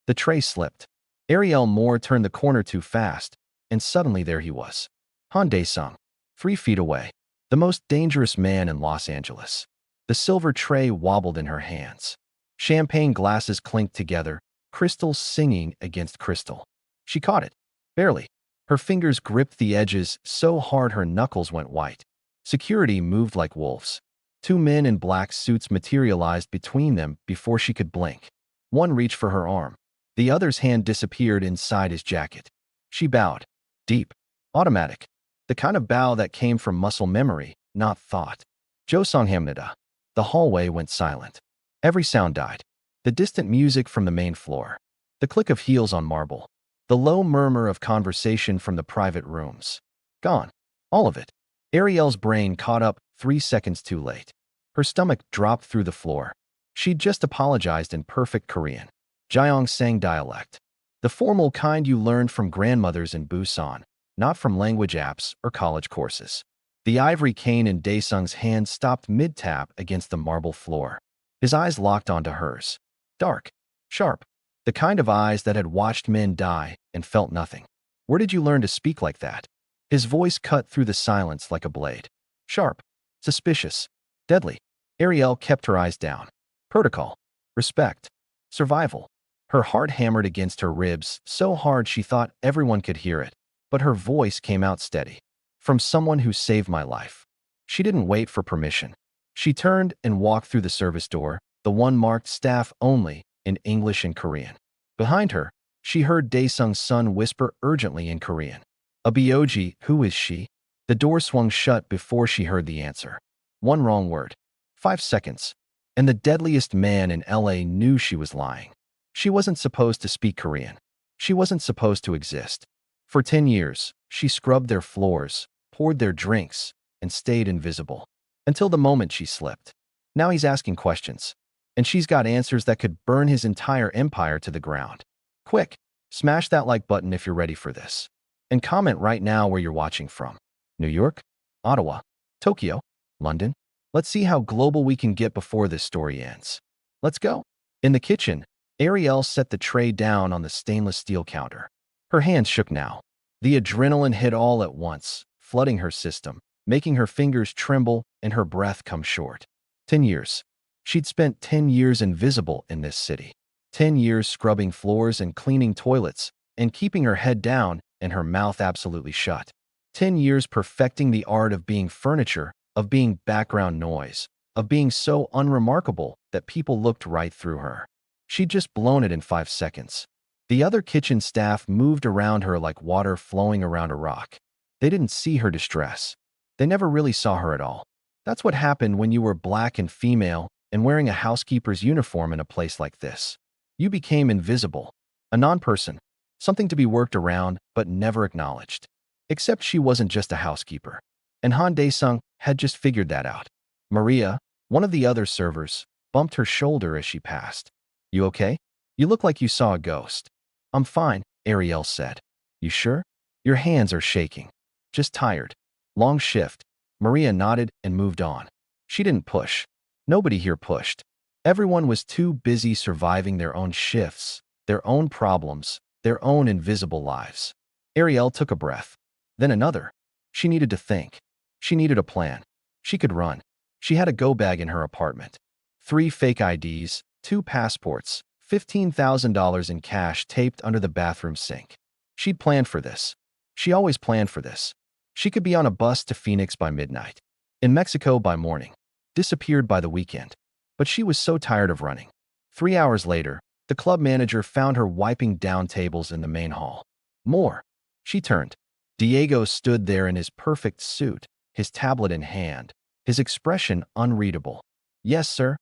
The tray slipped. Ariel Moore turned the corner too fast, and suddenly there he was. Han Dae-sung, 3 feet away, the most dangerous man in Los Angeles. The silver tray wobbled in her hands. Champagne glasses clinked together, crystals singing against crystal. She caught it. Barely. Her fingers gripped the edges so hard her knuckles went white. Security moved like wolves. 2 men in black suits materialized between them before she could blink. One reached for her arm. The other's hand disappeared inside his jacket. She bowed. Deep. Automatic. The kind of bow that came from muscle memory, not thought. Josonghamnida. The hallway went silent. Every sound died. The distant music from the main floor. The click of heels on marble. The low murmur of conversation from the private rooms. Gone. All of it. Ariel's brain caught up 3 seconds too late. Her stomach dropped through the floor. She'd just apologized in perfect Korean. Gyeongsang dialect. The formal kind you learned from grandmothers in Busan, not from language apps or college courses. The ivory cane in Daesung's hand stopped mid-tap against the marble floor. His eyes locked onto hers. Dark. Sharp. The kind of eyes that had watched men die and felt nothing. Where did you learn to speak like that? His voice cut through the silence like a blade. Sharp. Suspicious. Deadly. Ariel kept her eyes down. Protocol. Respect. Survival. Her heart hammered against her ribs so hard she thought everyone could hear it, but her voice came out steady. From someone who saved my life. She didn't wait for permission. She turned and walked through the service door, the one marked staff only, in English and Korean. Behind her, she heard Daesung's son whisper urgently in Korean. Abioji, who is she? The door swung shut before she heard the answer. One wrong word. 5 seconds. And the deadliest man in LA knew she was lying. She wasn't supposed to speak Korean. She wasn't supposed to exist. For 10 years, she scrubbed their floors, poured their drinks, and stayed invisible. Until the moment she slipped. Now he's asking questions. And she's got answers that could burn his entire empire to the ground. Quick, smash that like button if you're ready for this. And comment right now where you're watching from. New York? Ottawa? Tokyo? London? Let's see how global we can get before this story ends. Let's go. In the kitchen, Ariel set the tray down on the stainless steel counter. Her hands shook now. The adrenaline hit all at once, flooding her system, making her fingers tremble and her breath come short. 10 years. She'd spent 10 years invisible in this city. 10 years scrubbing floors and cleaning toilets, and keeping her head down and her mouth absolutely shut. 10 years perfecting the art of being furniture, of being background noise, of being so unremarkable that people looked right through her. She'd just blown it in 5 seconds. The other kitchen staff moved around her like water flowing around a rock. They didn't see her distress. They never really saw her at all. That's what happened when you were black and female and wearing a housekeeper's uniform in a place like this. You became invisible, a non-person, something to be worked around but never acknowledged. Except she wasn't just a housekeeper. And Han Dae-sung had just figured that out. Maria, one of the other servers, bumped her shoulder as she passed. You okay? You look like you saw a ghost. I'm fine, Ariel said. You sure? Your hands are shaking. Just tired. Long shift. Maria nodded and moved on. She didn't push. Nobody here pushed. Everyone was too busy surviving their own shifts, their own problems, their own invisible lives. Ariel took a breath. Then another. She needed to think. She needed a plan. She could run. She had a go bag in her apartment. 3 fake IDs, 2 passports, $15,000 in cash taped under the bathroom sink. She'd planned for this. She always planned for this. She could be on a bus to Phoenix by midnight, in Mexico by morning, disappeared by the weekend. But she was so tired of running. 3 hours later, the club manager found her wiping down tables in the main hall. More. She turned. Diego stood there in his perfect suit, his tablet in hand, his expression unreadable. Yes, sir.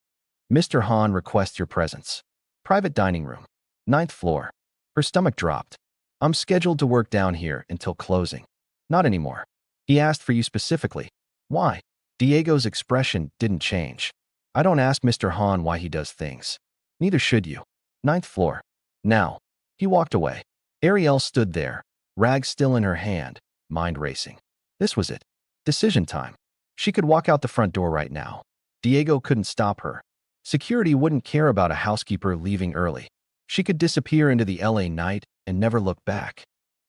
Mr. Han requests your presence. Private dining room. 9th floor. Her stomach dropped. I'm scheduled to work down here until closing. Not anymore. He asked for you specifically. Why? Diego's expression didn't change. I don't ask Mr. Han why he does things. Neither should you. 9th floor. Now. He walked away. Ariel stood there, rag still in her hand, mind racing. This was it. Decision time. She could walk out the front door right now. Diego couldn't stop her. Security wouldn't care about a housekeeper leaving early. She could disappear into the LA night and never look back.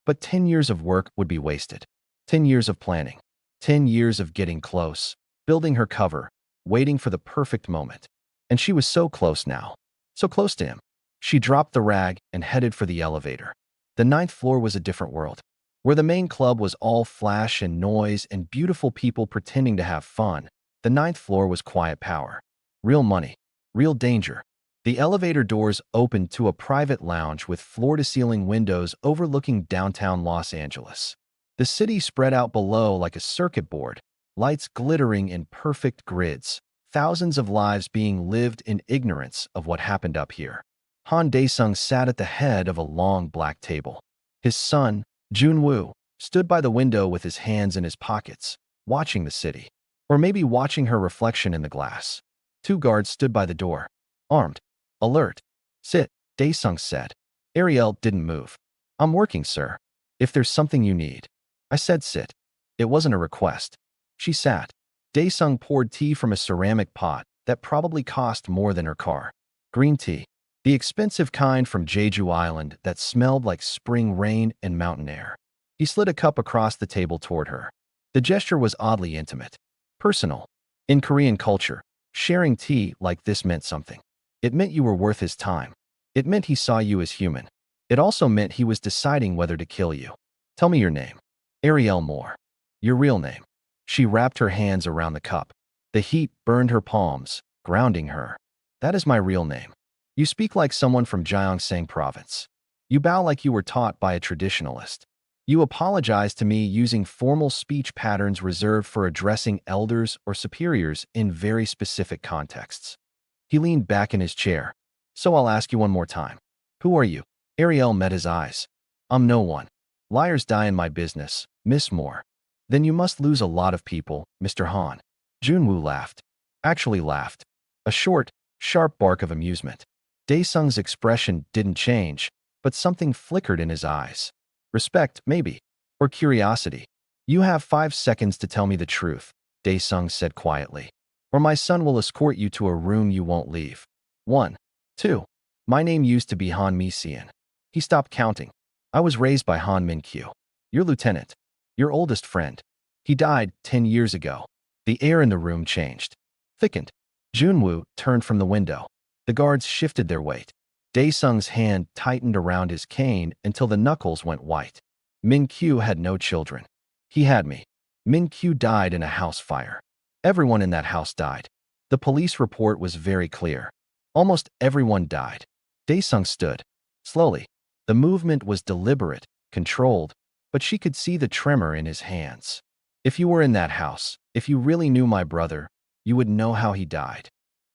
But 10 years of work would be wasted. 10 years of planning. 10 years of getting close, building her cover, waiting for the perfect moment. And she was so close now. So close to him. She dropped the rag and headed for the elevator. The ninth floor was a different world, where the main club was all flash and noise and beautiful people pretending to have fun. The ninth floor was quiet power. Real money. Real danger. The elevator doors opened to a private lounge with floor-to-ceiling windows overlooking downtown Los Angeles. The city spread out below like a circuit board, lights glittering in perfect grids, thousands of lives being lived in ignorance of what happened up here. Han Dae-sung sat at the head of a long black table. His son, Jun-woo, stood by the window with his hands in his pockets, watching the city. Or maybe watching her reflection in the glass. 2 guards stood by the door, armed, alert. Sit, Dae-sung said. Ariel didn't move. I'm working, sir. If there's something you need. I said sit. It wasn't a request. She sat. Dae-sung poured tea from a ceramic pot that probably cost more than her car. Green tea. The expensive kind from Jeju Island that smelled like spring rain and mountain air. He slid a cup across the table toward her. The gesture was oddly intimate. Personal. In Korean culture, sharing tea like this meant something. It meant you were worth his time. It meant he saw you as human. It also meant he was deciding whether to kill you. Tell me your name. Ariel Moore. Your real name. She wrapped her hands around the cup. The heat burned her palms, grounding her. That is my real name. You speak like someone from Gyeongsang province. You bow like you were taught by a traditionalist. You apologize to me using formal speech patterns reserved for addressing elders or superiors in very specific contexts. He leaned back in his chair. So I'll ask you one more time. Who are you? Ariel met his eyes. I'm no one. Liars die in my business, Miss Moore. Then you must lose a lot of people, Mr. Han. Jun-woo laughed. Actually laughed. A short, sharp bark of amusement. Dae-sung's expression didn't change, but something flickered in his eyes. Respect, maybe. Or curiosity. You have 5 seconds to tell me the truth, Dae-sung said quietly. Or my son will escort you to a room you won't leave. 1. 2. My name used to be Han Mi-seon. He stopped counting. I was raised by Han Min-kyu. Your lieutenant. Your oldest friend. He died 10 years ago. The air in the room changed. Thickened. Jun-woo turned from the window. The guards shifted their weight. Dae-sung's hand tightened around his cane until the knuckles went white. Min-kyu had no children. He had me. Min-kyu died in a house fire. Everyone in that house died. The police report was very clear. Almost everyone died. Dae-sung stood. Slowly. The movement was deliberate, controlled, but she could see the tremor in his hands. If you were in that house, if you really knew my brother, you would know how he died.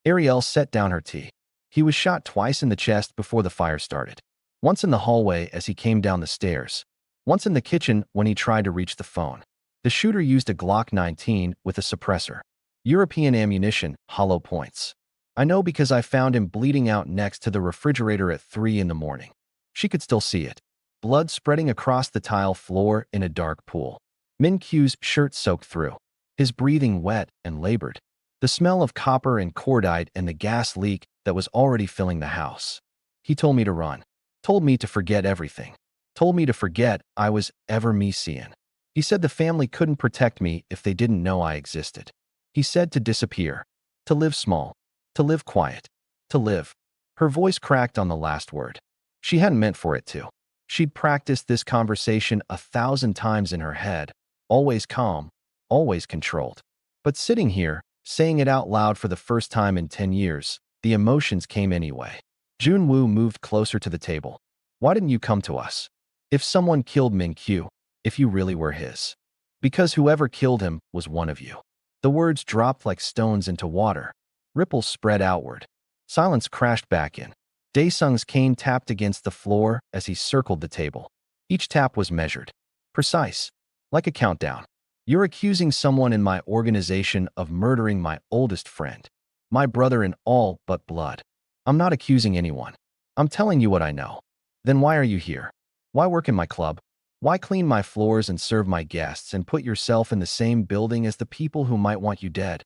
Ariel set down her tea. He was shot twice in the chest before the fire started. Once in the hallway as he came down the stairs. Once in the kitchen when he tried to reach the phone. The shooter used a Glock 19 with a suppressor. European ammunition, hollow points. I know because I found him bleeding out next to the refrigerator at 3 in the morning. She could still see it. Blood spreading across the tile floor in a dark pool. Min-kyu's shirt soaked through. His breathing wet and labored. The smell of copper and cordite and the gas leak that was already filling the house. He told me to run. Told me to forget everything. Told me to forget I was ever Mi-seon. He said the family couldn't protect me if they didn't know I existed. He said to disappear. To live small. To live quiet. To live. Her voice cracked on the last word. She hadn't meant for it to. She'd practiced this conversation 1,000 times in her head, always calm, always controlled. But sitting here, saying it out loud for the first time in 10 years, the emotions came anyway. Jun-woo moved closer to the table. Why didn't you come to us? If someone killed Min-kyu, if you really were his. Because whoever killed him was one of you. The words dropped like stones into water. Ripples spread outward. Silence crashed back in. Dae-sung's cane tapped against the floor as he circled the table. Each tap was measured. Precise. Like a countdown. You're accusing someone in my organization of murdering my oldest friend. My brother in all but blood. I'm not accusing anyone. I'm telling you what I know. Then why are you here? Why work in my club? Why clean my floors and serve my guests and put yourself in the same building as the people who might want you dead?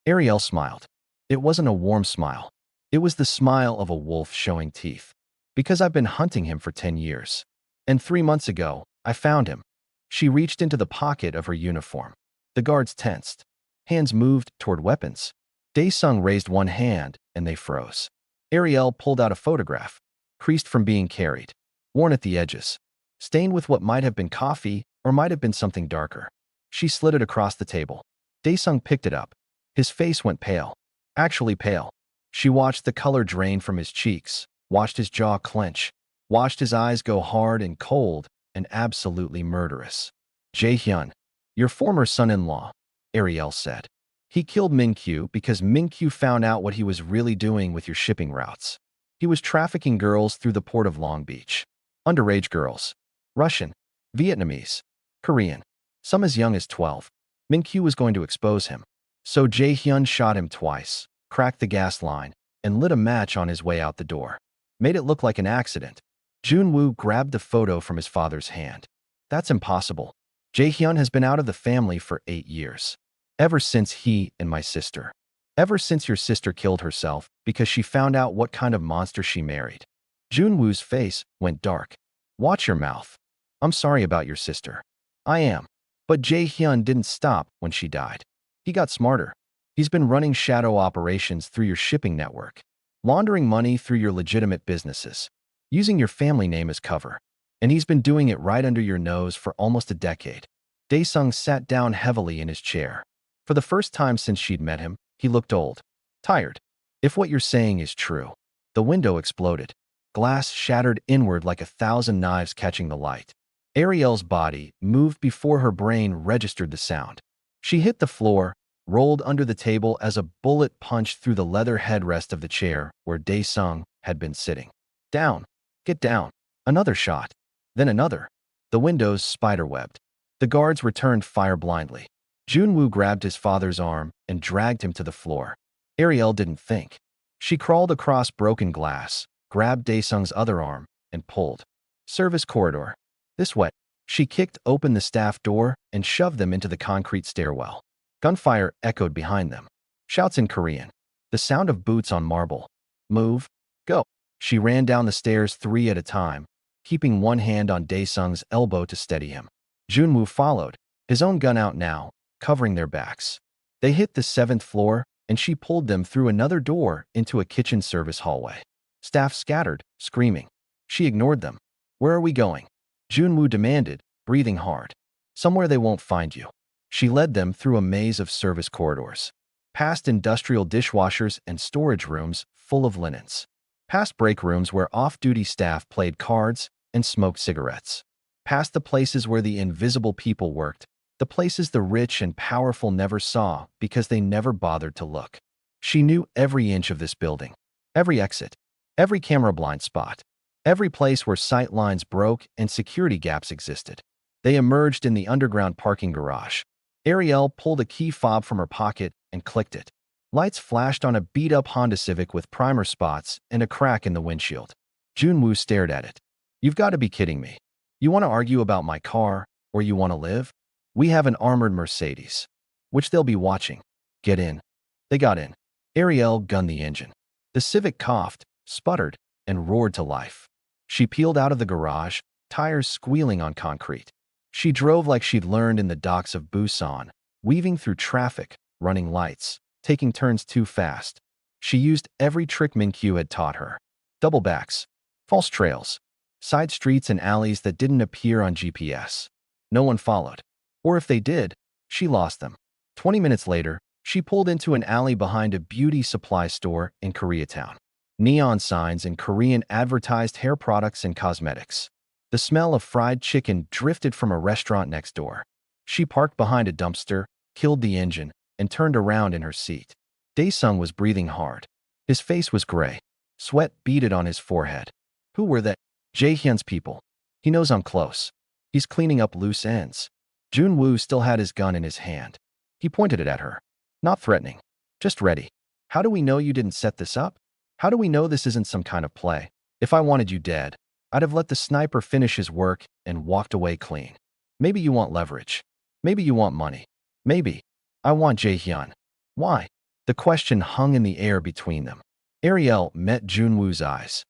Ariel smiled. It wasn't a warm smile. It was the smile of a wolf showing teeth. Because I've been hunting him for 10 years. And 3 months ago, I found him. She reached into the pocket of her uniform. The guards tensed. Hands moved toward weapons. Dae-sung raised one hand, and they froze. Ariel pulled out a photograph, creased from being carried, worn at the edges, stained with what might have been coffee or might have been something darker. She slid it across the table. Dae-sung picked it up. His face went pale. Actually pale. She watched the color drain from his cheeks, watched his jaw clench, watched his eyes go hard and cold and absolutely murderous. Jae-hyun, your former son-in-law, Ariel said. He killed Min-kyu because Min-kyu found out what he was really doing with your shipping routes. He was trafficking girls through the port of Long Beach. Underage girls. Russian, Vietnamese, Korean, some as young as 12. Min-kyu was going to expose him. So Jae-hyun shot him twice, cracked the gas line, and lit a match on his way out the door. Made it look like an accident. Jun-woo grabbed the photo from his father's hand. That's impossible. Jae-hyun has been out of the family for 8 years. Ever since he and my sister. Ever since your sister killed herself because she found out what kind of monster she married. Jun-woo's face went dark. Watch your mouth. I'm sorry about your sister. I am. But Jae-hyun didn't stop when she died. He got smarter. He's been running shadow operations through your shipping network, laundering money through your legitimate businesses, using your family name as cover. And he's been doing it right under your nose for almost a decade. Dae-sung sat down heavily in his chair. For the first time since she'd met him, he looked old, tired. If what you're saying is true. The window exploded. Glass shattered inward like 1,000 knives catching the light. Ariel's body moved before her brain registered the sound. She hit the floor, rolled under the table as a bullet punched through the leather headrest of the chair where Dae-sung had been sitting. Down. Get down. Another shot. Then another. The windows spiderwebbed. The guards returned fire blindly. Jun-woo grabbed his father's arm and dragged him to the floor. Ariel didn't think. She crawled across broken glass, grabbed Dae-sung's other arm, and pulled. Service corridor. This way. She kicked open the staff door and shoved them into the concrete stairwell. Gunfire echoed behind them. Shouts in Korean. The sound of boots on marble. Move. Go. She ran down the stairs 3 at a time, keeping one hand on Dae-sung's elbow to steady him. Jun-woo followed, his own gun out now, covering their backs. They hit the 7th floor, and she pulled them through another door into a kitchen service hallway. Staff scattered, screaming. She ignored them. Where are we going? Jun-woo demanded, breathing hard. Somewhere they won't find you. She led them through a maze of service corridors, past industrial dishwashers and storage rooms full of linens, past break rooms where off-duty staff played cards and smoked cigarettes, past the places where the invisible people worked, the places the rich and powerful never saw because they never bothered to look. She knew every inch of this building, every exit, every camera blind spot, every place where sight lines broke and security gaps existed. They emerged in the underground parking garage. Ariel pulled a key fob from her pocket and clicked it. Lights flashed on a beat-up Honda Civic with primer spots and a crack in the windshield. Jun-woo stared at it. You've got to be kidding me. You want to argue about my car, or you want to live? We have an armored Mercedes, which they'll be watching. Get in. They got in. Ariel gunned the engine. The Civic coughed, sputtered, and roared to life. She peeled out of the garage, tires squealing on concrete. She drove like she'd learned in the docks of Busan, weaving through traffic, running lights, taking turns too fast. She used every trick Min-kyu had taught her. Double backs, false trails, side streets and alleys that didn't appear on GPS. No one followed. Or if they did, she lost them. 20 minutes later, she pulled into an alley behind a beauty supply store in Koreatown. Neon signs in Korean advertised hair products and cosmetics. The smell of fried chicken drifted from a restaurant next door. She parked behind a dumpster, killed the engine, and turned around in her seat. Dae-sung was breathing hard. His face was gray. Sweat beaded on his forehead. Who were they? Jae-hyun's people. He knows I'm close. He's cleaning up loose ends. Jun-woo still had his gun in his hand. He pointed it at her. Not threatening. Just ready. How do we know you didn't set this up? How do we know this isn't some kind of play? If I wanted you dead, I'd have let the sniper finish his work and walked away clean. Maybe you want leverage. Maybe you want money. Maybe. I want Jae-hyun. Why? The question hung in the air between them. Ariel met Jun-woo's eyes.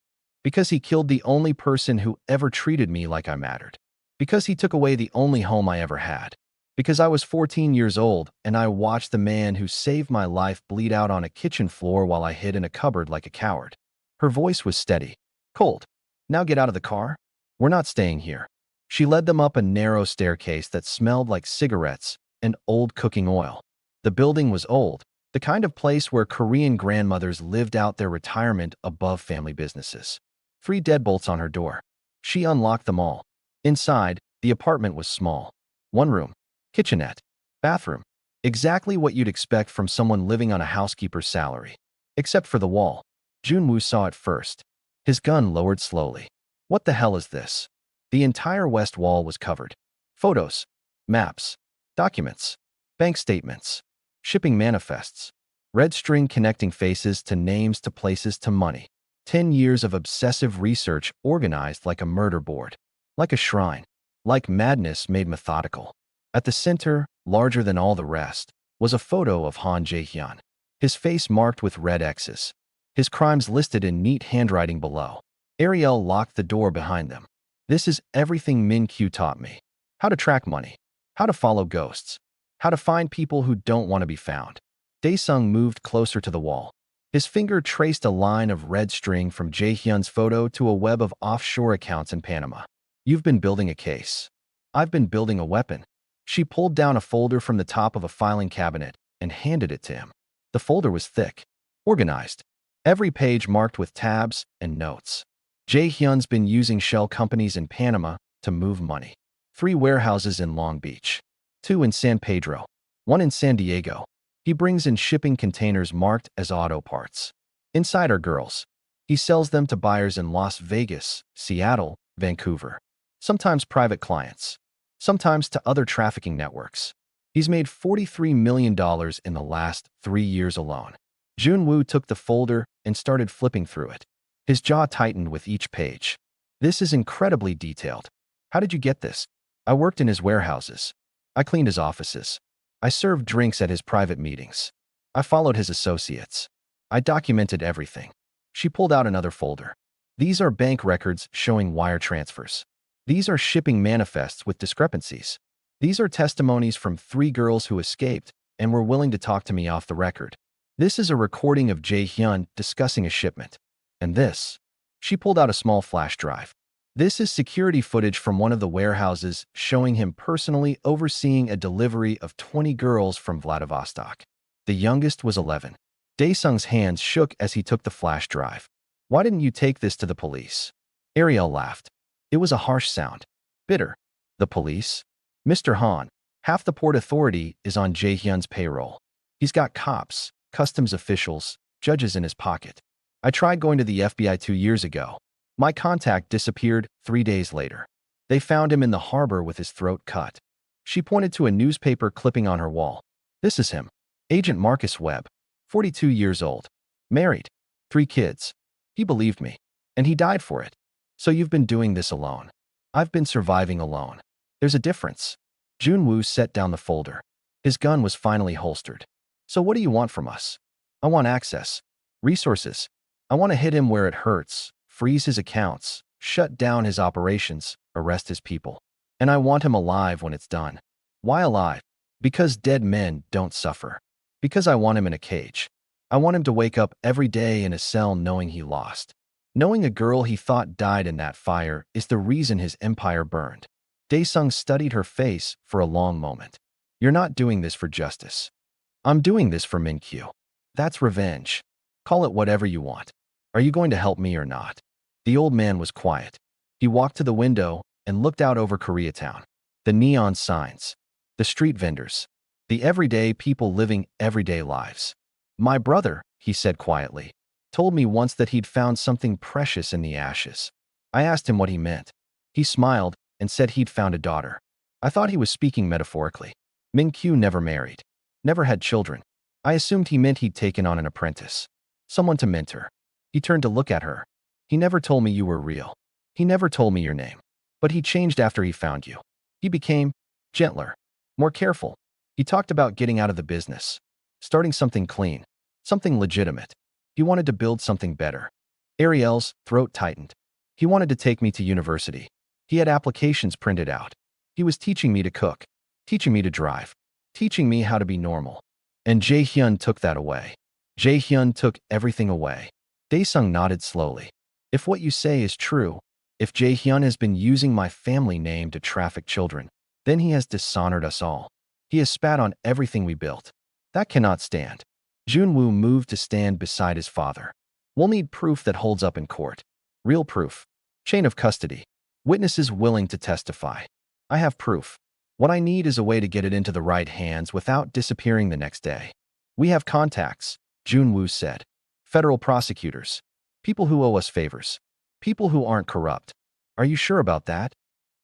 Because he killed the only person who ever treated me like I mattered. Because he took away the only home I ever had. Because I was 14 years old and I watched the man who saved my life bleed out on a kitchen floor while I hid in a cupboard like a coward. Her voice was steady, cold. Now get out of the car. We're not staying here. She led them up a narrow staircase that smelled like cigarettes and old cooking oil. The building was old, the kind of place where Korean grandmothers lived out their retirement above family businesses. 3 deadbolts on her door. She unlocked them all. Inside, the apartment was small. 1 room, kitchenette, bathroom. Exactly what you'd expect from someone living on a housekeeper's salary. Except for the wall. Junwoo saw it first. His gun lowered slowly. What the hell is this? The entire west wall was covered. Photos, maps, documents, bank statements, shipping manifests, red string connecting faces to names to places to money. 10 years of obsessive research organized like a murder board. Like a shrine. Like madness made methodical. At the center, larger than all the rest, was a photo of Han Jae-hyun. His face marked with red X's. His crimes listed in neat handwriting below. Ariel locked the door behind them. This is everything Min Kyu taught me. How to track money. How to follow ghosts. How to find people who don't want to be found. Daesung moved closer to the wall. His finger traced a line of red string from Jae-hyun's photo to a web of offshore accounts in Panama. You've been building a case. I've been building a weapon. She pulled down a folder from the top of a filing cabinet and handed it to him. The folder was thick, organized, every page marked with tabs and notes. Jae-hyun's been using shell companies in Panama to move money. 3 warehouses in Long Beach. 2 in San Pedro. 1 in San Diego. He brings in shipping containers marked as auto parts. Inside are girls. He sells them to buyers in Las Vegas, Seattle, Vancouver. Sometimes private clients. Sometimes to other trafficking networks. He's made $43 million in the last 3 years alone. Junwoo took the folder and started flipping through it. His jaw tightened with each page. This is incredibly detailed. How did you get this? I worked in his warehouses. I cleaned his offices. I served drinks at his private meetings. I followed his associates. I documented everything. She pulled out another folder. These are bank records showing wire transfers. These are shipping manifests with discrepancies. These are testimonies from 3 girls who escaped and were willing to talk to me off the record. This is a recording of Jae-hyun discussing a shipment. And this. She pulled out a small flash drive. This is security footage from one of the warehouses showing him personally overseeing a delivery of 20 girls from Vladivostok. The youngest was 11. Daesung's hands shook as he took the flash drive. Why didn't you take this to the police? Ariel laughed. It was a harsh sound. Bitter. The police? Mr. Han, half the Port Authority is on Jae-hyun's payroll. He's got cops, customs officials, judges in his pocket. I tried going to the FBI 2 years ago. My contact disappeared 3 days later. They found him in the harbor with his throat cut. She pointed to a newspaper clipping on her wall. This is him. Agent Marcus Webb, 42 years old. Married. 3 kids. He believed me. And he died for it. So you've been doing this alone. I've been surviving alone. There's a difference. Junwoo set down the folder. His gun was finally holstered. So what do you want from us? I want access. Resources. I want to hit him where it hurts. Freeze his accounts, shut down his operations, arrest his people. And I want him alive when it's done. Why alive? Because dead men don't suffer. Because I want him in a cage. I want him to wake up every day in a cell knowing he lost. Knowing a girl he thought died in that fire is the reason his empire burned. Daesung studied her face for a long moment. You're not doing this for justice. I'm doing this for Min Kyu. That's revenge. Call it whatever you want. Are you going to help me or not? The old man was quiet. He walked to the window and looked out over Koreatown. The neon signs. The street vendors. The everyday people living everyday lives. My brother, he said quietly, told me once that he'd found something precious in the ashes. I asked him what he meant. He smiled and said he'd found a daughter. I thought he was speaking metaphorically. Min Kyu never married. Never had children. I assumed he meant he'd taken on an apprentice. Someone to mentor. He turned to look at her. He never told me you were real. He never told me your name. But he changed after he found you. He became gentler, more careful. He talked about getting out of the business, starting something clean, something legitimate. He wanted to build something better. Ariel's throat tightened. He wanted to take me to university. He had applications printed out. He was teaching me to cook, teaching me to drive, teaching me how to be normal. And Jae-hyun took that away. Jae-hyun took everything away. Dae-sung nodded slowly. If what you say is true, if Jae-hyun has been using my family name to traffic children, then he has dishonored us all. He has spat on everything we built. That cannot stand. Junwoo moved to stand beside his father. We'll need proof that holds up in court. Real proof. Chain of custody. Witnesses willing to testify. I have proof. What I need is a way to get it into the right hands without disappearing the next day. We have contacts, Junwoo said. Federal prosecutors. People who owe us favors. People who aren't corrupt. Are you sure about that?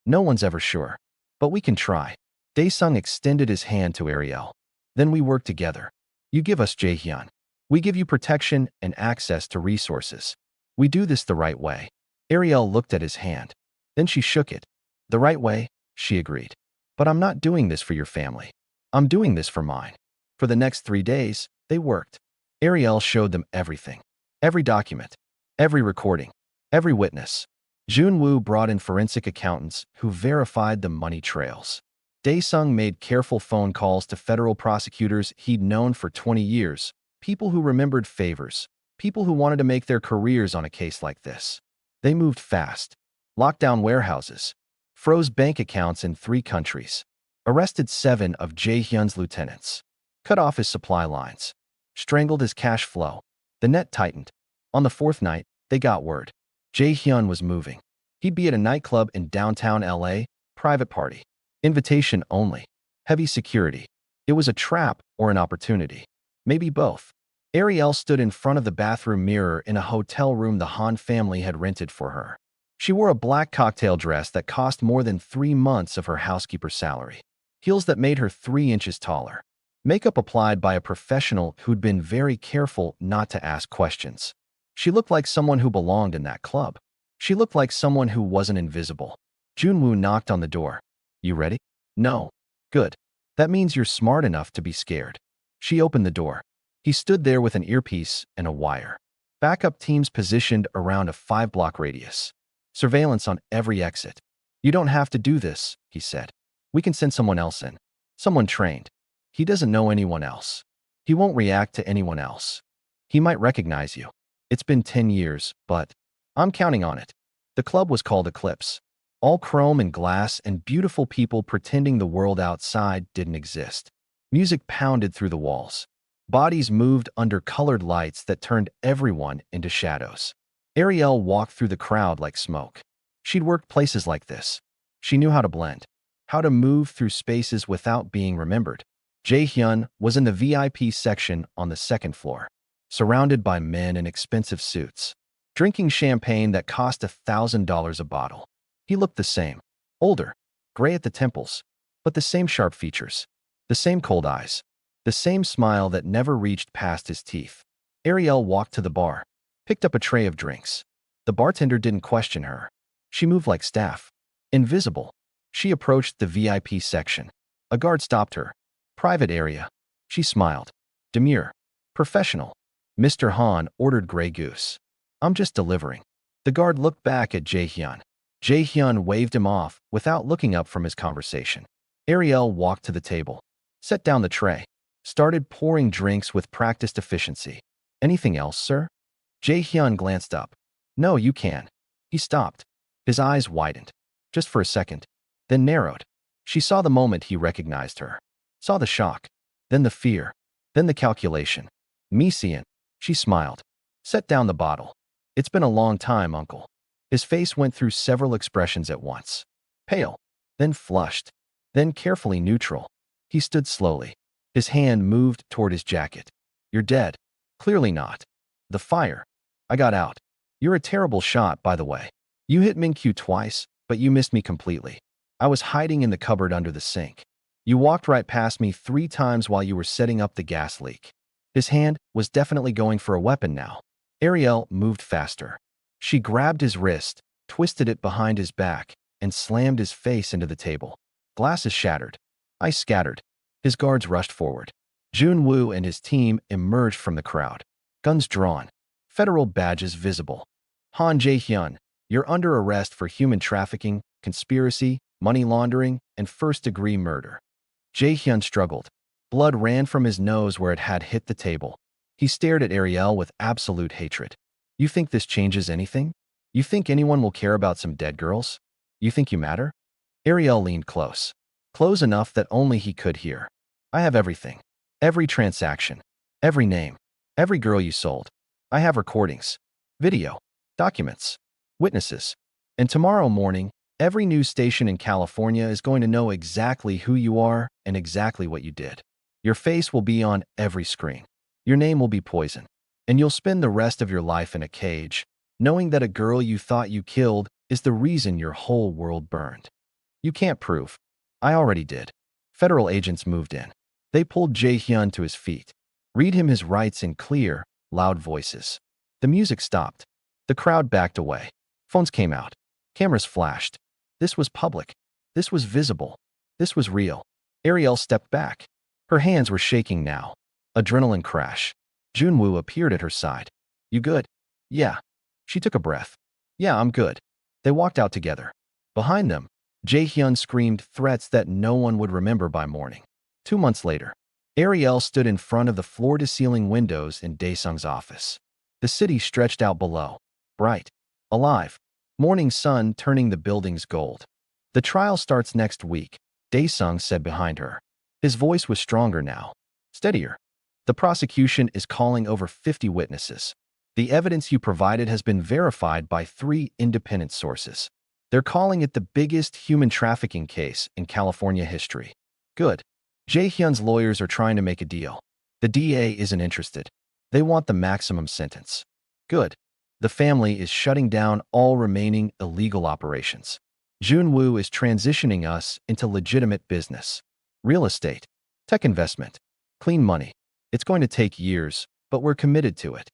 No one's ever sure. But we can try. Dae-sung extended his hand to Ariel. Then we work together. You give us Jae-hyun. We give you protection and access to resources. We do this the right way. Ariel looked at his hand. Then she shook it. The right way, she agreed. But I'm not doing this for your family. I'm doing this for mine. For the next 3 days, they worked. Ariel showed them everything. Every document. Every recording. Every witness. Junwoo brought in forensic accountants who verified the money trails. Dae-sung made careful phone calls to federal prosecutors he'd known for 20 years, people who remembered favors, people who wanted to make their careers on a case like this. They moved fast. Locked down warehouses. Froze bank accounts in 3 countries. Arrested 7 of Jae-hyun's lieutenants. Cut off his supply lines. Strangled his cash flow. The net tightened. On the 4th night, they got word. Jae-hyun was moving. He'd be at a nightclub in downtown LA, private party. Invitation only. Heavy security. It was a trap or an opportunity. Maybe both. Ariel stood in front of the bathroom mirror in a hotel room the Han family had rented for her. She wore a black cocktail dress that cost more than 3 months of her housekeeper salary. Heels that made her 3 inches taller. Makeup applied by a professional who'd been very careful not to ask questions. She looked like someone who belonged in that club. She looked like someone who wasn't invisible. Junwoo knocked on the door. You ready? No. Good. That means you're smart enough to be scared. She opened the door. He stood there with an earpiece and a wire. Backup teams positioned around a 5-block radius. Surveillance on every exit. You don't have to do this, he said. We can send someone else in. Someone trained. He doesn't know anyone else. He won't react to anyone else. He might recognize you. It's been 10 years, but I'm counting on it. The club was called Eclipse. All chrome and glass and beautiful people pretending the world outside didn't exist. Music pounded through the walls. Bodies moved under colored lights that turned everyone into shadows. Ariel walked through the crowd like smoke. She'd worked places like this. She knew how to blend, how to move through spaces without being remembered. Jae-hyun was in the VIP section on the 2nd floor, surrounded by men in expensive suits, drinking champagne that cost $1,000 a bottle. He looked the same, older, gray at the temples, but the same sharp features, the same cold eyes, the same smile that never reached past his teeth. Ariel walked to the bar, picked up a tray of drinks. The bartender didn't question her. She moved like staff. Invisible. She approached the VIP section. A guard stopped her. Private area. She smiled. Demure. Professional. Mr. Han ordered Grey Goose. I'm just delivering. The guard looked back at Jae-hyun. Jae-hyun waved him off without looking up from his conversation. Ariel walked to the table, set down the tray, started pouring drinks with practiced efficiency. Anything else, sir? Jae-hyun glanced up. No, you can. He stopped. His eyes widened. Just for a second. Then narrowed. She saw the moment he recognized her. Saw the shock. Then the fear. Then the calculation. Mesian. She smiled. Set down the bottle. It's been a long time, uncle. His face went through several expressions at once. Pale. Then flushed. Then carefully neutral. He stood slowly. His hand moved toward his jacket. You're dead. Clearly not. The fire. I got out. You're a terrible shot, by the way. You hit Minkyu twice, but you missed me completely. I was hiding in the cupboard under the sink. You walked right past me 3 times while you were setting up the gas leak. His hand was definitely going for a weapon now. Ariel moved faster. She grabbed his wrist, twisted it behind his back, and slammed his face into the table. Glasses shattered. Ice scattered. His guards rushed forward. Junwoo and his team emerged from the crowd. Guns drawn. Federal badges visible. Han Jae-hyun, you're under arrest for human trafficking, conspiracy, money laundering, and first-degree murder. Jae-hyun struggled. Blood ran from his nose where it had hit the table. He stared at Ariel with absolute hatred. You think this changes anything? You think anyone will care about some dead girls? You think you matter? Ariel leaned close. Close enough that only he could hear. I have everything. Every transaction. Every name. Every girl you sold. I have recordings. Video. Documents. Witnesses. And tomorrow morning, every news station in California is going to know exactly who you are and exactly what you did. Your face will be on every screen. Your name will be poison. And you'll spend the rest of your life in a cage, knowing that a girl you thought you killed is the reason your whole world burned. You can't prove. I already did. Federal agents moved in. They pulled Jae-hyun to his feet. Read him his rights in clear, loud voices. The music stopped. The crowd backed away. Phones came out. Cameras flashed. This was public. This was visible. This was real. Ariel stepped back. Her hands were shaking now. Adrenaline crash. Junwoo appeared at her side. You good? Yeah. She took a breath. Yeah, I'm good. They walked out together. Behind them, Jae-hyun screamed threats that no one would remember by morning. 2 months later, Ariel stood in front of the floor-to-ceiling windows in Daesung's office. The city stretched out below, bright, alive, morning sun turning the buildings gold. The trial starts next week, Daesung said behind her. His voice was stronger now, steadier. The prosecution is calling over 50 witnesses. The evidence you provided has been verified by 3 independent sources. They're calling it the biggest human trafficking case in California history. Good. Jae-hyun's lawyers are trying to make a deal. The DA isn't interested. They want the maximum sentence. Good. The family is shutting down all remaining illegal operations. Junwoo is transitioning us into legitimate business. Real estate. Tech investment. Clean money. It's going to take years, but we're committed to it.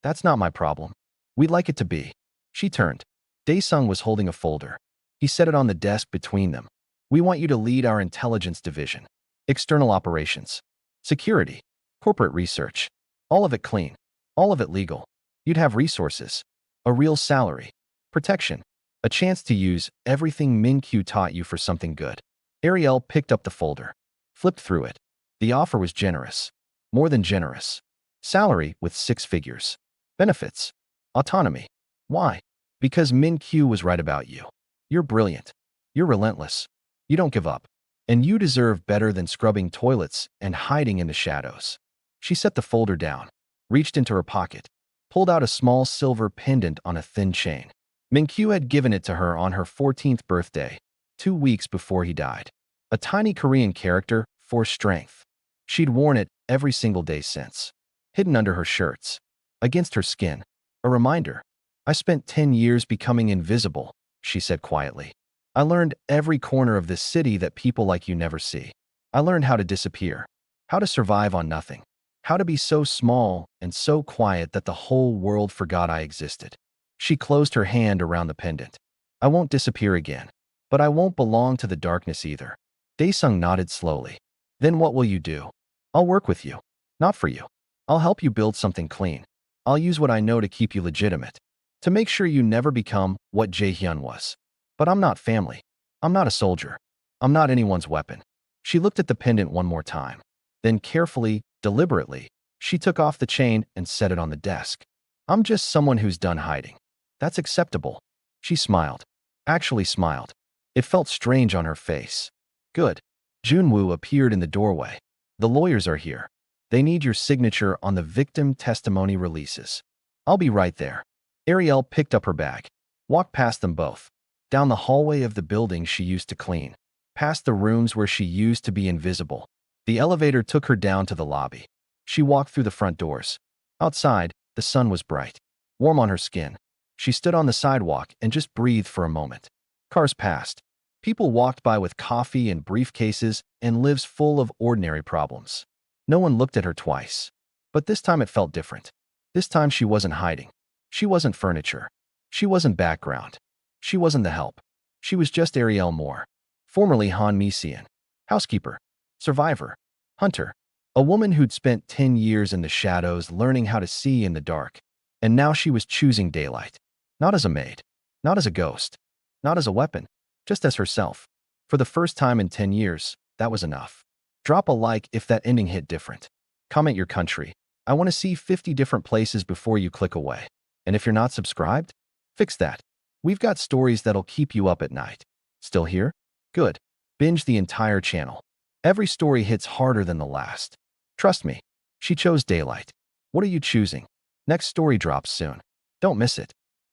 That's not my problem. We'd like it to be. She turned. Daesung was holding a folder. He set it on the desk between them. We want you to lead our intelligence division. External operations. Security. Corporate research. All of it clean. All of it legal. You'd have resources. A real salary. Protection. A chance to use everything Min-kyu taught you for something good. Ariel picked up the folder. Flipped through it. The offer was generous. More than generous. Salary with 6 figures. Benefits. Autonomy. Why? Because Min-kyu was right about you. You're brilliant. You're relentless. You don't give up. And you deserve better than scrubbing toilets and hiding in the shadows. She set the folder down, reached into her pocket, pulled out a small silver pendant on a thin chain. Min-kyu had given it to her on her 14th birthday, 2 weeks before he died. A tiny Korean character for strength. She'd worn it every single day since. Hidden under her shirts. Against her skin. A reminder. I spent 10 years becoming invisible, she said quietly. I learned every corner of this city that people like you never see. I learned how to disappear. How to survive on nothing. How to be so small and so quiet that the whole world forgot I existed. She closed her hand around the pendant. I won't disappear again. But I won't belong to the darkness either. Daesung nodded slowly. Then what will you do? I'll work with you. Not for you. I'll help you build something clean. I'll use what I know to keep you legitimate. To make sure you never become what Jae-hyun was. But I'm not family. I'm not a soldier. I'm not anyone's weapon. She looked at the pendant one more time. Then carefully, deliberately, she took off the chain and set it on the desk. I'm just someone who's done hiding. That's acceptable. She smiled. Actually smiled. It felt strange on her face. Good. Junwoo appeared in the doorway. The lawyers are here. They need your signature on the victim testimony releases. I'll be right there. Ariel picked up her bag. Walked past them both. Down the hallway of the building she used to clean. Past the rooms where she used to be invisible. The elevator took her down to the lobby. She walked through the front doors. Outside, the sun was bright. Warm on her skin. She stood on the sidewalk and just breathed for a moment. Cars passed. People walked by with coffee and briefcases and lives full of ordinary problems. No one looked at her twice. But this time it felt different. This time she wasn't hiding. She wasn't furniture. She wasn't background. She wasn't the help. She was just Ariel Moore, formerly Han Mi-sian, housekeeper, survivor, hunter, a woman who'd spent 10 years in the shadows learning how to see in the dark, and now she was choosing daylight. Not as a maid. Not as a ghost. Not as a weapon. Just as herself. For the first time in 10 years, that was enough. Drop a like if that ending hit different. Comment your country. I want to see 50 different places before you click away. And if you're not subscribed, fix that. We've got stories that'll keep you up at night. Still here? Good. Binge the entire channel. Every story hits harder than the last. Trust me. She chose daylight. What are you choosing? Next story drops soon. Don't miss it.